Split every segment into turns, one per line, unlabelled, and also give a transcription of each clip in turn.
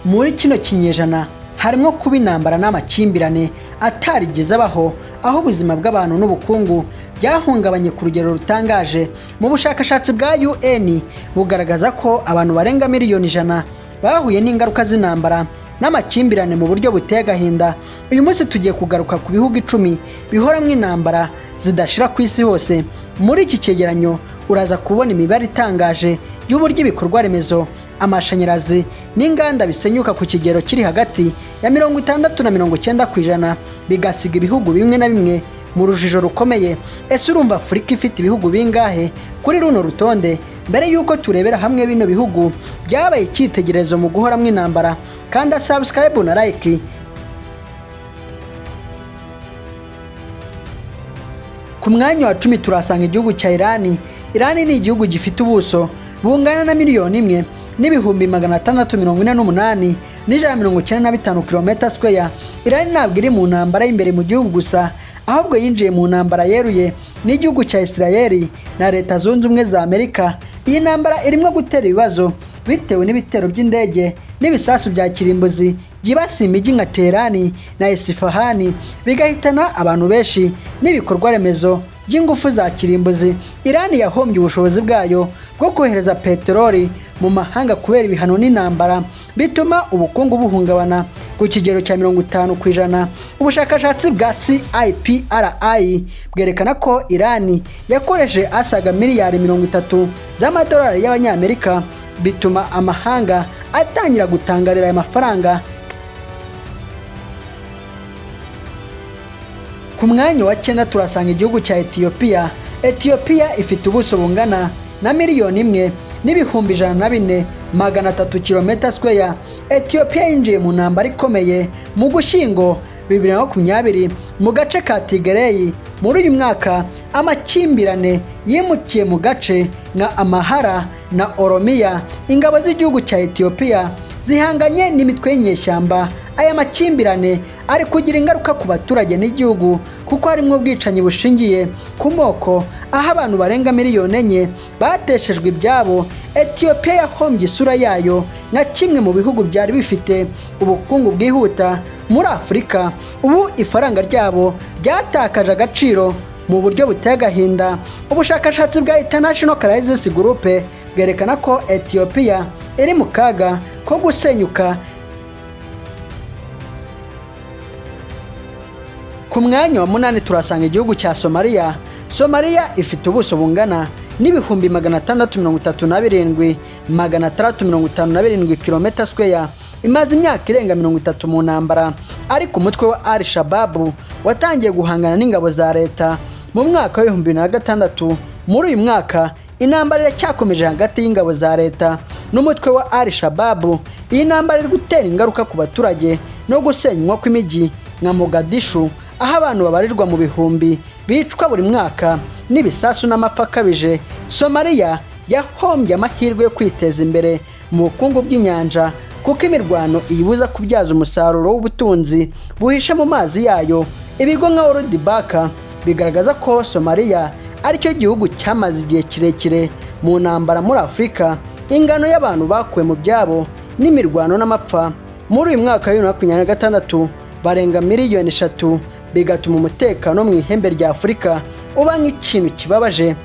muri kino kinyejana harimo kuba intambara n'amakimbirane atarigeze abaho, aho ubuzima bw'abantu n'ubukungu byahungabanye ku rugero rutangaje. Mu bushakashatsi bwa UN bugaragaza ko abantu barenga miliyoni 100 bahuye n'ingaruka z'intambara n'amakimbirane mu buryo buteye agahinda. Uyu munsi tugiye kugaruka ku bihugu 10 bihoramo intambara zidashira ku isi hose. Muri iki cyegeranyo uraza kubona imibare itangaje y'uburyo ibikorwa remezo, amashanyarazi n'inganda bisenyuka ku kigero kiri hagati ya 60 na 90%, bigasiga ibihugu bimwe na bimwe mu rujijo rukomeye. Ese urumva Afurika ifite ibihugu bingahe kuri runo rutonde? Mbere yuko turebera hamwe bino bihugu byabaye icyitegererezo mu guhoramwo intambara, kandi subscribe na like. Ku mwanya wa 10 turasanga igihugu cya Irani. Irani ni igihugu gifite ubuso bungana na miliyoni 1 n'ibihumbi 648 n'ijana km². Irani ntabwo iri mu ntambara y'imbere mu gihugu gusa, ahubwo yinjiye mu ntambara yeruye n'igihugu cya Israel na Leta Zunze Ubumwe za Amerika. Iyi ntambara irimo gutera ibibazo bitewe n'ibitero by'indege n'ibisasu bya kirimbuzi byibasiye imijyi nka Teherani na Isfahan, bigahitana abantu benshi n'ibikorwa remezo by'ingufu za kirimbuzi. Irani yahombye ubushobozi bwayo bwo kohereza peteroli mu mahanga kubera ibihano n'intambara, bituma ubukungu buhungabana ku kigero cya 50%. Ubushakashatsi bwa CIPRI bwerekana ko Irani yakoresheje asaga miliyari 30 z'amadolari y'abanyamerika, bituma amahanga atangira gutangarira aya mafaranga. Ku mwanya wa 9 turasanga igihugu cya Ethiopia. Ethiopia ifite ubuso bungana na miliyoni 1 n'ibihumbi 104,300 km². Ethiopia yinjiye mu ntambara ikomeye mu Gushyingo 2020 mu gace ka Tigray. Muri uyu mwaka amakimbirane yimukiye mu gace nka Amhara na Oromia. Ingabo z'igihugu cya Ethiopia zihanganye n'imitwe y'inyeshyamba. Aya makimbirane ari kugira ingaruka ku baturage n'igihugu, kuko harimo ubwicanyi bushingiye ku moko, aho abantu barenga miliyoni 4 bateshejwe ibyabo. Ethiopia yahombye isura yayo nka kimwe mu bihugu byari bifite ubukungu bwihuta muri Afurika. Ubu ifaranga ryabo ryatakaje agaciro mu buryo buteye agahinda. Ubushakashatsi bwa International Crisis Group bwerekana ko Ethiopia iri mu kaga ko gusenyuka. Ku mwanya wa 8 turasanga igihugu cya Somalia. Somalia ifite ubuso bungana n'ibihumbi 627,657 km². Imaze imyaka irenga 30 mu ntambara, ariko umutwe wa Al-Shabaab watangiye guhangana n'ingabo za leta mu mwaka wa 2006. Muri uyu mwaka intambara iracyakomeje hagati y'ingabo za leta n'umutwe wa Al-Shabaab. Iyi ntambara iri gutera ingaruka ku baturage no gusenywa kw'imijyi nka Mogadishu, aho abantu babarirwa mu bihumbi bicwa buri mwaka n'ibisasu n'amapfa akabije. Somalia yahombye amahirwe yo kwiteza imbere mu bukungu bw'inyanja, kuko imirwano iyibuza kubyaza umusaruro w'ubutunzi buhishe mu mazi yayo. Ibigo nka World Bank bigaragaza ko Somalia aricyo gihugu cyamaze igihe kirekire mu ntambara muri Afurika. Ingano y'abantu bakuwe mu byabo n'imirwano n'amapfa muri uyu mwaka wa 2026 barenga miliyoni 3, bigatuma umutekano mu ihembe rya Afurika uba nk'ikintu kibabaje.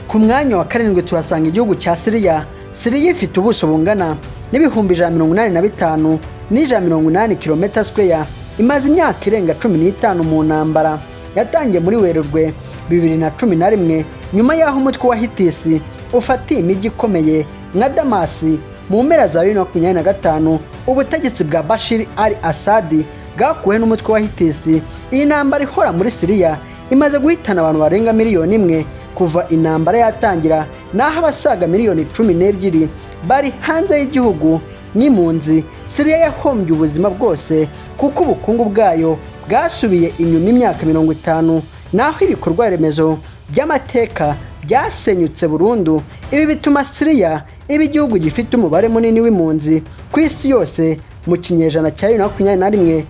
Ku mwanya wa 7 tuhasanga igihugu cya Syria. Syria ifite ubuso bungana n'ibihumbi 185 n'ijana km². Imaze imyaka irenga 15 mu ntambara. Yatangiye muri Werurwe 2011 nyuma y'aho umutwe wa Hitisi ufatiye imijyi ikomeye nka Damasi. Mu mpera za 2025 ubutegetsi bwa Bashir al-Assad bwakuwe n'umutwe wa Hitisi. Iyi ntambara ihora muri Syria imaze guhitana abantu barenga miliyoni 1 kuva intambara yatangira, naho abasaga miliyoni 12 bari hanze y'igihugu n'impunzi. Syria yahombye ubuzima bwose kuko ubukungu bwayo bwasubiye inyuma imyaka 50, naho ibikorwa remezo by'amateka byasenyutse burundu. Ibi bituma Syria iba igihugu gifite umubare munini w'impunzi ku isi yose mu kinyejana cya 2021.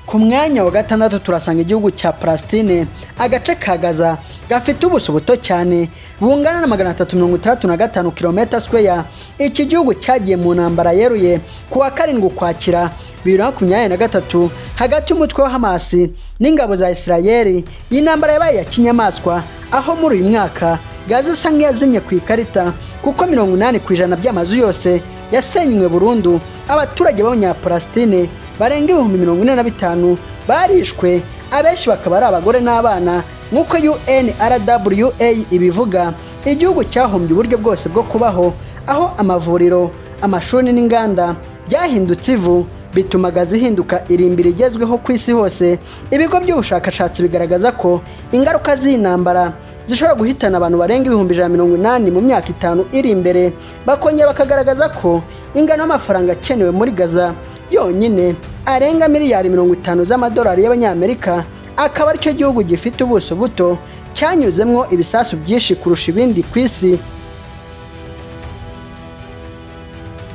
Ku mwanya wa gatandatu turasanga igihugu cya Palestine, agace ka Gaza gafite ubuso buto cyane bungana na 365 km². Iki gihugu cyagiye mu ntambara yeruye kuwa 7 Ukwakira 2023 hagati y'umutwe wa Hamas n'ingabo za Israeli. Iyi ntambara yabaye ya kinyamaswa, aho muri uyu mwaka Gaza isa nk'iyazimye ku ikarita kuko 80% by'amazu yose yasenywe burundu. Abaturage b'Abanyapalestine barenga 45,000 barishwe, abenshi bakaba ari abagore n'abana nk'uko UNRWA ibivuga. Igihugu cyahombye uburyo bwose bwo kubaho, aho amavuriro, amashuri n'inganda byahindutse ivu, bituma Gaza ihinduka irimbiri igezweho ku isi hose. Ibigo by'ubushakashatsi bigaragaza ko ingaruka z'intambara zishobora guhitana abantu barenga 180,000 mu myaka 5 iri imbere. Bakongera bakagaragaza ko ingano y'amafaranga akenewe muri Gaza yonyine arenga miliyari 50 z'amadolari y'Abanyamerika. Akaba aricyo gihugu gifite ubuso buto cyanyuzemwo ibisasu byinshi kurusha ibindi ku isi.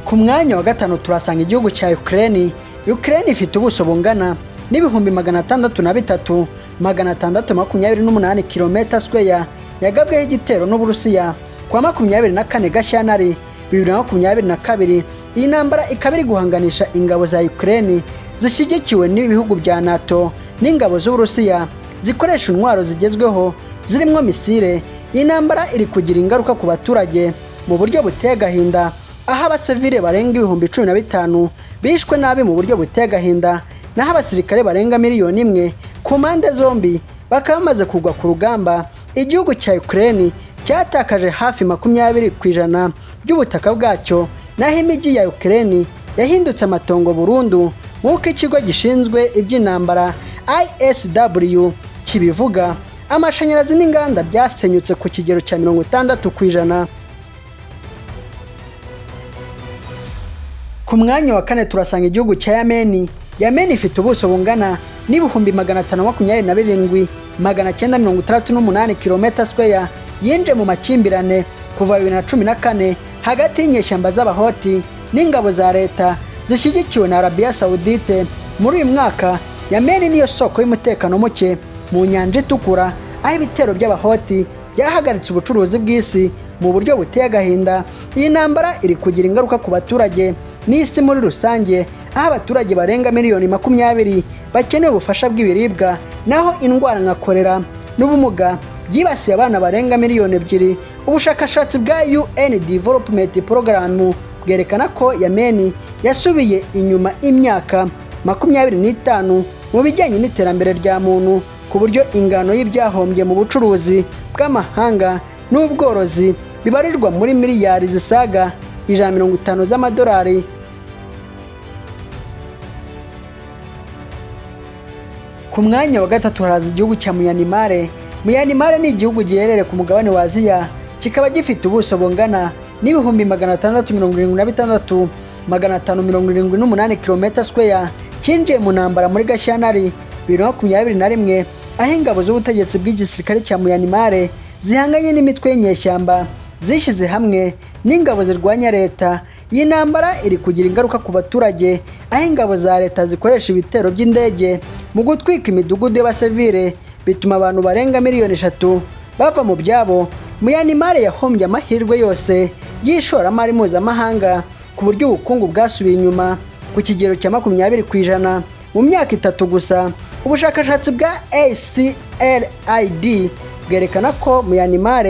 Ku mwanya wa gatanu turasanga igihugu cya Ukraine. Ukraine ifite ubuso bungana n'ibihumbi 623,628 km². Yagabweho igitero n'Uburusiya kwa 24 Gashyantare 2022. Iyi ntambara ikaba iri guhanganisha ingabo za Ukraine zishyigikiwe n'ibihugu bya NATO n'ingabo z'Uburusiya zikoresha intwaro zigezweho zirimo misile. Iyi ntambara iri kugira ingaruka ku baturage mu buryo buteye agahinda, aho abasivile barenga 15,000 bishwe nabi mu buryo buteye agahinda, naho abasirikare barenga 1,000,000 ku mpande zombi bakaba bamaze kugwa ku rugamba. Igihugu cya Ukraine cyatakaje hafi 20% by'ubutaka bwacyo, naho imijyi ya Ukraine yahindutse amatongo burundu nk'uko ikigo gishinzwe iby'intambara ISW kibivuga. Amashanyarazi n'inganda byasenyutse ku kigero cya 60%. Ku mwanya wa kane turasanga igihugu cya Yemen. Yemen ifite ubuso bungana n'ibihumbi 527,968 km². Yinje mu makimbirane kuva 2014 hagati y'inyeshyamba z'Abahoti n'ingabo za leta zishyigikiwe na Arabia Saudite. Muri uyu mwaka Yemen niyo soko y'umutekano muke mu nyanja itukura, aho ibitero by'Abahoti byahagaritse ubucuruzi bw'isi mu buryo buteye agahinda. Iyi ntambara iri kugira ingaruka ku baturage n'isi muri rusange, aho abaturage barenga 20,000,000 bakeneye ubufasha bw'ibiribwa, naho indwara nka kolera n'ubumuga byibasiye abana barenga 2,000,000. Ubushakashatsi bwa UN Development Program bwerekana ko Yemen yasubiye inyuma imyaka 25 mu bijyanye n'iterambere rya muntu, ku buryo ingano y'ibyahombye mu bucuruzi bw'amahanga n'ubworozi bibarirwa muri miliyari zisaga 150 z'amadolari. Ku mwanya wa gatatu haraza igihugu cya Myanmar. Myanmar ni igihugu giherereye ku mugabane wa Aziya, kikaba gifite ubuso bungana n'ibihumbi 676,578 km². Cyinjiye mu ntambara muri Gashyantare 2021, aho ingabo z'ubutegetsi bw'igisirikare cya Myanmar zihanganye n'imitwe y'inyeshyamba zishyize hamwe n'ingabo zirwanya leta. Iyi ntambara iri kugira ingaruka ku baturage, aho ingabo za leta zikoresha ibitero by'indege mu gutwika imidugudu y'abasivile, bituma abantu barenga 3,000,000 bava mu byabo. Myanmar yahombye amahirwe yose y'ishoramari mpuzamahanga, ku buryo ubukungu bwasubiye inyuma ku kigero cya 20% mu myaka 3 gusa. Ubushakashatsi bwa ACLID bwerekana ko Myanmar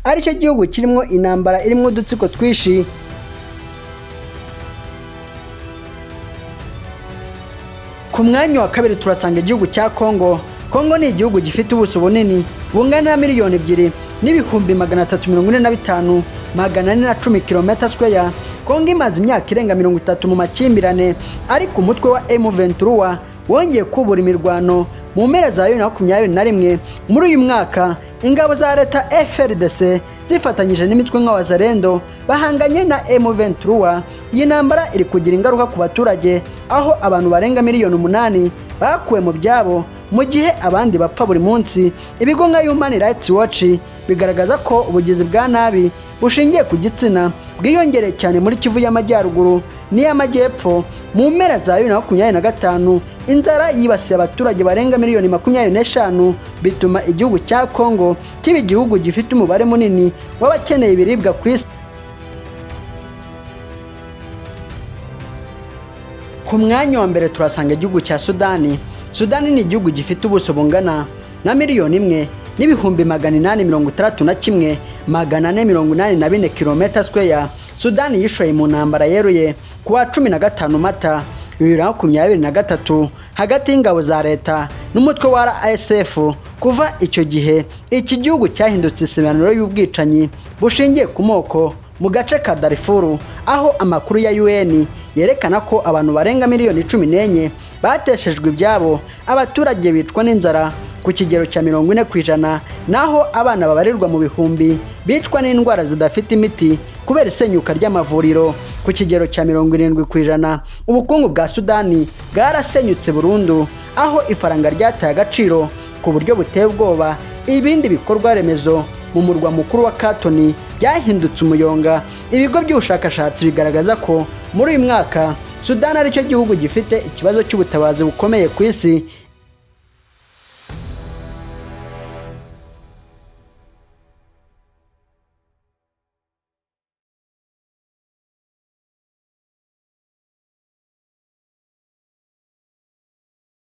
aricyo gihugu kirimo intambara irimo udutsiko twishi. Ku mwanya wa kabiri turasanga igihugu cya Congo. Congo ni igihugu gifite ubuso bunini bungana na 2,345,410 km². Congo imaze imyaka irenga 30 mu makimbirane, ariko umutwe wa M23 wongeye kubura imirwano mu mpera za 2021. Muri uyu mwaka ingabo za leta FRDC zifatanyije n'imitwe nk'abazarendo bahanganye na M23. Iyi ntambara iri kugira ingaruka ku baturage, aho abantu barenga 8,000,000 bakuwe mu byabo, mu gihe abandi bapfa buri munsi. Ibigo nka Human Rights Watch bigaragaza ko ubugizi bwa nabi bushingiye ku gitsina bwiyongereye cyane muri Kivu y'Amajyaruguru n'iy'amajyepfo. Mu mpera za 2025 inzara yibasiye abaturage barenga miliyoni 25 bituma igihugu cya Congo kiba igihugu gifite umubare munini w'abakeneye ibiribwa ku isi. Ku mwanya wa mbere turasanga igihugu cya Sudani. Sudani ni igihugu gifite ubuso bungana na miliyoni 1,861,484 km². Sudani yishoye mu ntambara yeruye kuwa 15 Mata 2023 hagati y'ingabo za leta n'umutwe wa RSF. Kuva icyo gihe iki gihugu cyahindutse isibaniro y'ubwicanyi bushingiye ku moko mu gace ka Darfur, aho amakuru ya UN yerekana ko abantu barenga miliyoni 14 bateshejwe ibyabo, abaturage bicwa n'inzara ku kigero cya 40%, naho abana babarirwa mu bihumbi bicwa n'indwara zidafite imiti kubera isenyuka ry'amavuriro ku kigero cya 70%. Ubukungu bwa Sudani bwarasenyutse burundu, aho ifaranga ryataye agaciro ku buryo buteye ubwoba. Ibindi bikorwa remezo mu murwa mukuru wa Katoni byahindutse umuyonga. Ibigo by'ubushakashatsi bigaragaza ko muri uyu mwaka Sudani aricyo gihugu gifite ikibazo cy'ubutabazi bukomeye ku isi.